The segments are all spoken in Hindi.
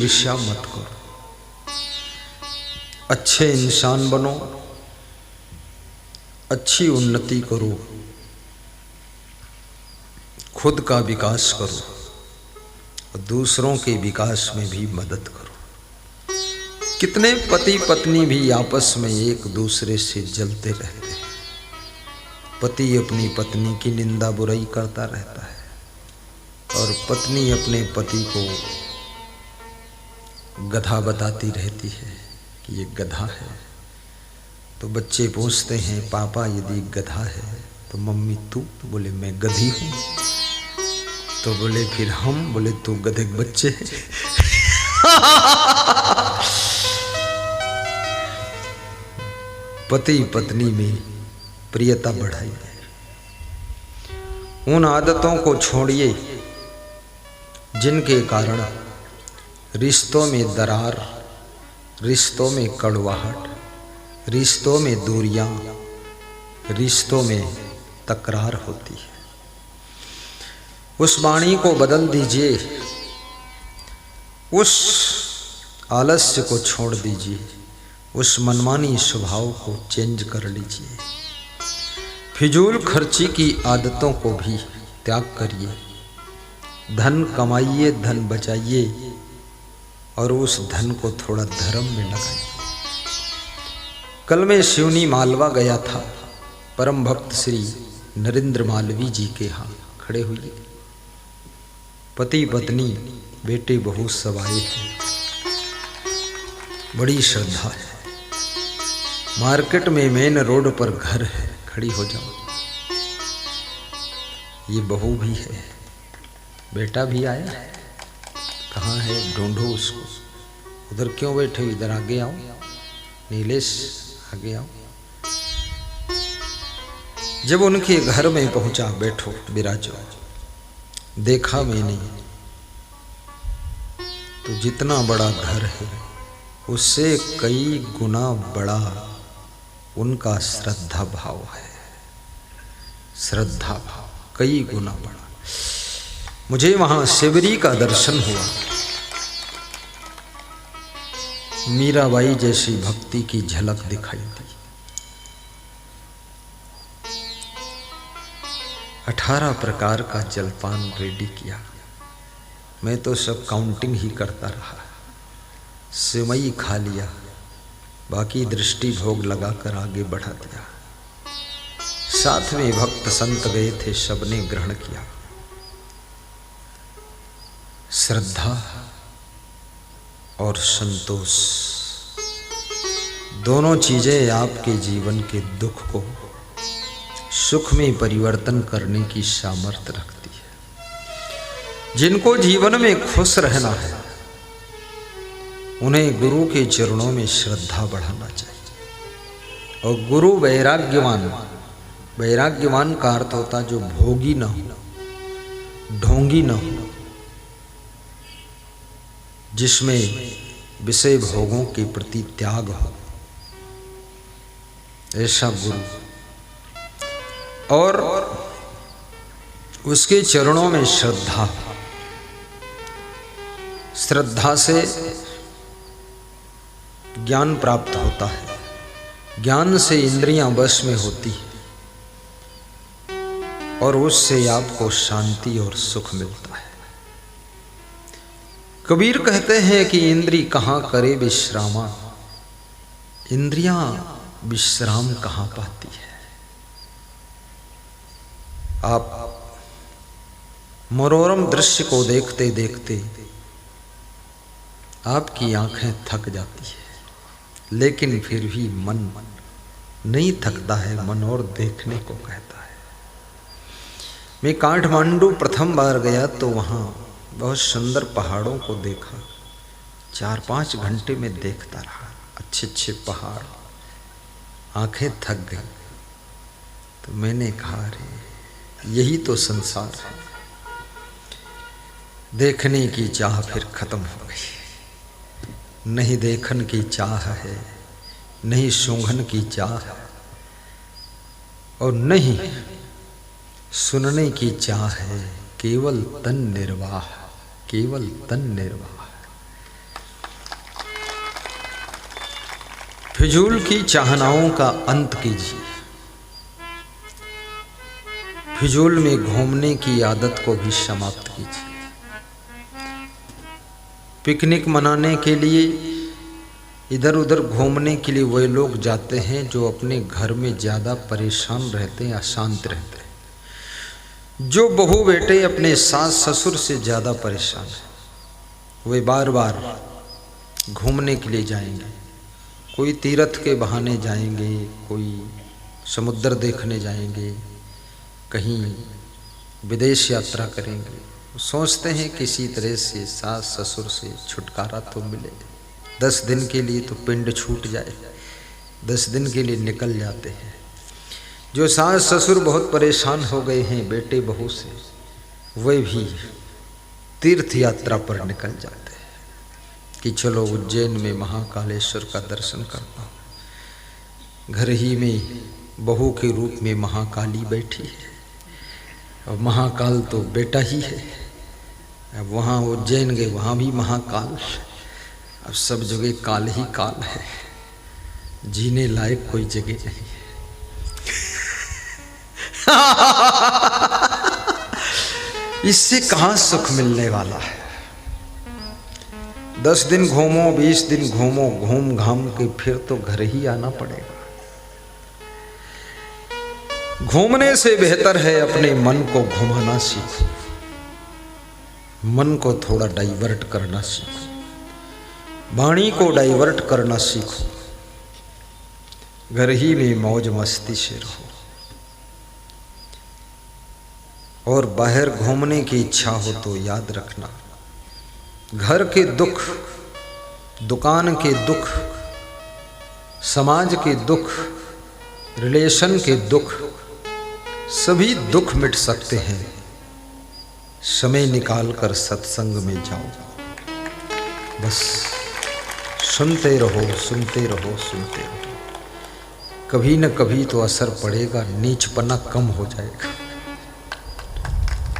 ईर्ष्या मत करो, अच्छे इंसान बनो, अच्छी उन्नति करो, खुद का विकास करो और दूसरों के विकास में भी मदद करो। कितने पति पत्नी भी आपस में एक दूसरे से जलते रहते हैं। पति अपनी पत्नी की निंदा बुराई करता रहता है और पत्नी अपने पति को गधा बताती रहती है कि ये गधा है। तो बच्चे पूछते हैं, पापा यदि गधा है तो मम्मी तू? बोले मैं गधी हूँ। तो बोले फिर हम? बोले तू गधे के बच्चे हैं। पति पत्नी में प्रियता बढ़ाइए। उन आदतों को छोड़िए जिनके कारण रिश्तों में दरार, रिश्तों में कड़वाहट, रिश्तों में दूरियां, रिश्तों में तकरार होती है। उस वाणी को बदल दीजिए, उस आलस्य को छोड़ दीजिए, उस मनमानी स्वभाव को चेंज कर लीजिए। फिजूल खर्ची की आदतों को भी त्याग करिए। धन कमाइए, धन बचाइए और उस धन को थोड़ा धर्म में लगाइए। कल मैं शिवनी मालवा गया था, परम भक्त श्री नरेंद्र मालवी जी के यहाँ खड़े हुए। पति पत्नी बेटे बहू सब आए हैं, बड़ी श्रद्धा है। मार्केट में मेन रोड पर घर है, खड़ी हो जाओ। ये बहू भी है, बेटा भी आया है। कहाँ है? ढूंढो उसको। उधर क्यों बैठे हो? इधर आगे आओ। नीलेश आगे आओ। जब उनके घर में पहुंचा, बैठो विराजो। देखा मैंने तो जितना बड़ा घर है उससे कई गुना बड़ा उनका श्रद्धा भाव है। श्रद्धा भाव कई गुना बड़ा। मुझे वहां शिवरी का दर्शन हुआ। मीराबाई जैसी भक्ति की झलक दिखाई दी। 18 प्रकार का जलपान रेडी किया। मैं तो सब काउंटिंग ही करता रहा। सिमई खा लिया, बाकी दृष्टि भोग लगाकर आगे बढ़ा दिया। साथ में भक्त संत गए थे, सबने ग्रहण किया। श्रद्धा और संतोष दोनों चीजें आपके जीवन के दुख को सुख में परिवर्तन करने की सामर्थ्य रखती है। जिनको जीवन में खुश रहना है उन्हें गुरु के चरणों में श्रद्धा बढ़ाना चाहिए। और गुरु वैराग्यवान, वैराग्यवान का अर्थ होता जो भोगी न हो, ढोंगी न हो, जिसमें विषय भोगों के प्रति त्याग हो, ऐसा गुरु। और उसके चरणों में श्रद्धा। श्रद्धा से ज्ञान प्राप्त होता है, ज्ञान से इंद्रियां वश में होती है और उससे आपको शांति और सुख मिलता है। कबीर कहते हैं कि इंद्री कहाँ करे विश्रामा। इंद्रियां विश्राम कहाँ पाती है? आप मनोरम दृश्य को देखते देखते आपकी आंखें थक जाती है, लेकिन फिर भी मन नहीं थकता है, मन और देखने को कहता है। मैं काठमांडू प्रथम बार गया तो वहाँ बहुत सुंदर पहाड़ों को देखा। 4-5 घंटे में देखता रहा, अच्छे अच्छे पहाड़, आंखें थक गई। तो मैंने कहा, अरे यही तो संसार है। देखने की चाह फिर खत्म हो गई। नहीं देखन की चाह है, नहीं सूंघन की चाह है, और नहीं सुनने की चाह है। केवल तन निर्वाह, केवल तन निर्वाह। फिजूल की चाहनाओं का अंत कीजिए। फिजूल में घूमने की आदत को भी समाप्त कीजिए। पिकनिक मनाने के लिए, इधर उधर घूमने के लिए वे लोग जाते हैं जो अपने घर में ज़्यादा परेशान रहते हैं, अशांत रहते हैं। जो बहू बेटे अपने सास ससुर से ज़्यादा परेशान हैं, वे बार बार घूमने के लिए जाएंगे। कोई तीर्थ के बहाने जाएंगे, कोई समुद्र देखने जाएंगे, कहीं विदेश यात्रा करेंगे। सोचते हैं किसी तरह से सास ससुर से छुटकारा तो मिले, 10 दिन के लिए तो पिंड छूट जाए, 10 दिन के लिए निकल जाते हैं। जो सास ससुर बहुत परेशान हो गए हैं बेटे बहू से, वे भी तीर्थ यात्रा पर निकल जाते हैं कि चलो उज्जैन में महाकालेश्वर का दर्शन करता हूँ। घर ही में बहू के रूप में महाकाली बैठी है, और महाकाल तो बेटा ही है। अब वहाँ उज्जैन गए, वहाँ भी महाकाल। अब सब जगह काल ही काल है, जीने लायक कोई जगह नहीं है। इससे कहाँ सुख मिलने वाला है। 10 दिन घूमो, 20 दिन घूमो, घूम घाम के फिर तो घर ही आना पड़ेगा। घूमने से बेहतर है अपने मन को घुमाना सीखो, मन को थोड़ा डाइवर्ट करना सीखो, वाणी को डाइवर्ट करना सीखो। घर ही में मौज मस्ती से रहो, और बाहर घूमने की इच्छा हो तो याद रखना, घर के दुख, दुकान के दुख, समाज के दुख, रिलेशन के दुख, सभी दुख मिट सकते हैं। समय निकालकर सत्संग में जाओ, बस सुनते रहो, सुनते रहो, सुनते रहो। कभी न कभी तो असर पड़ेगा, नीचपना कम हो जाएगा,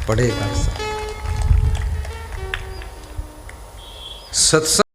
पड़ेगा असर। सत्संग